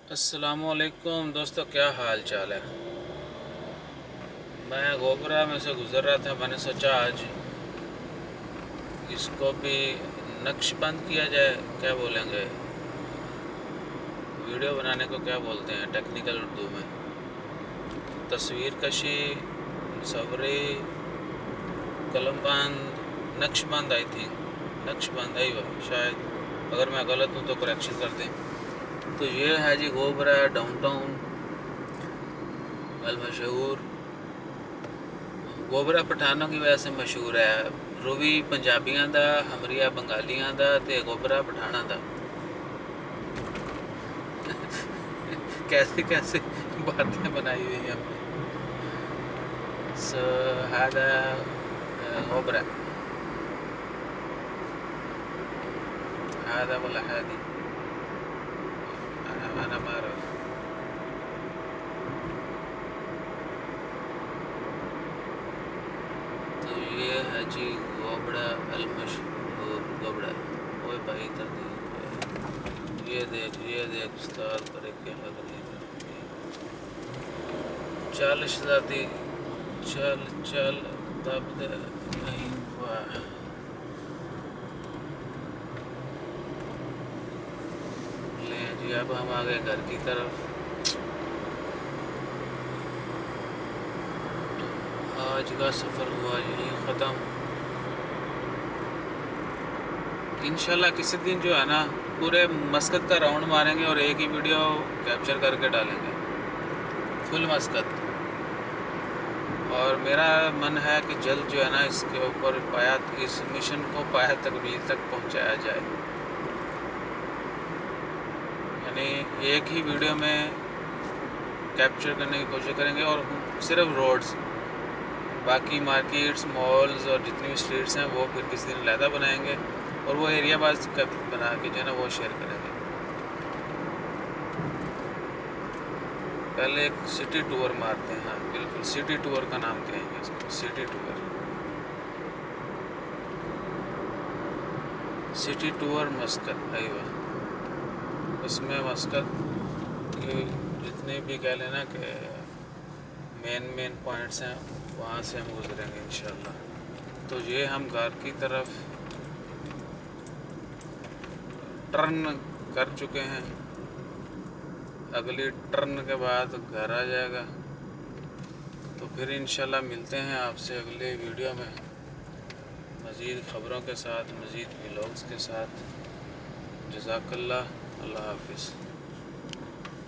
अस्सलामुअलैकुम दोस्तों, क्या हाल चाल है। मैं गोबरा में से गुज़र रहा था। मैंने सोचा आज इसको भी नक्शबंद किया जाए। क्या बोलेंगे, वीडियो बनाने को क्या बोलते हैं टेक्निकल उर्दू में? तस्वीर कशी, सवरी, कलमबंद, नक्शबंद। आई थिंक नक्शबंद आई शायद। अगर मैं गलत हूँ तो करेक्शन कर दें। तो ये है जी गोबरा डाउनटाउन अलमशहूर। गोबरा पठानों की वजह से मशहूर है। रूवी पंजाबियों का, हमरिया बंगालियों का, ते गोबरा पठाना का। कैसे कैसे बातें बनाई हुई हैं हमने। सो هذا गोबरा، هذا ولا هذه، أنا ما أعرف. तो ये है जी गोबरा अलमशहूर। गोबरा ओए भाई इधर देख, ये देख उस्ताद करे क्या लग रही है। चल शहजादी चल चल, तब नहीं हुआ। ले जी अब हम आ गए घर की तरफ। आज का सफ़र हुआ यही ख़त्म। इंशाल्लाह किसी दिन जो है ना पूरे मस्कत का राउंड मारेंगे और एक ही वीडियो कैप्चर करके डालेंगे, फुल मस्कत। और मेरा मन है कि जल्द जो है ना इसके ऊपर इस मिशन को पाया तकमील तक पहुंचाया जाए। यानी एक ही वीडियो में कैप्चर करने की कोशिश करेंगे और सिर्फ रोड्स, बाकी मार्केट्स, मॉल्स और जितनी भी स्ट्रीट्स हैं वो फिर किसी दिन अलहदा बनाएंगे और वो एरिया वाइज बना के जो है ना वो शेयर करेंगे। पहले एक सिटी टूर मारते हैं। हाँ बिल्कुल, सिटी टूर का नाम देंगे इसको, सिटी टूर। सिटी टूर मस्कत, आइए उसमें मस्कत के जितने भी कह लेना कि मेन पॉइंट्स हैं वहाँ से हम गुजरेंगे इंशाल्लाह। तो ये हम घर की तरफ टर्न कर चुके हैं। अगली टर्न के बाद घर आ जाएगा। तो फिर इंशाल्लाह मिलते हैं आपसे अगले वीडियो में मज़ीद ख़बरों के साथ, मज़ीद व्लॉग्स के साथ। जज़ाकल्लाह, अल्लाह हाफ़िज़।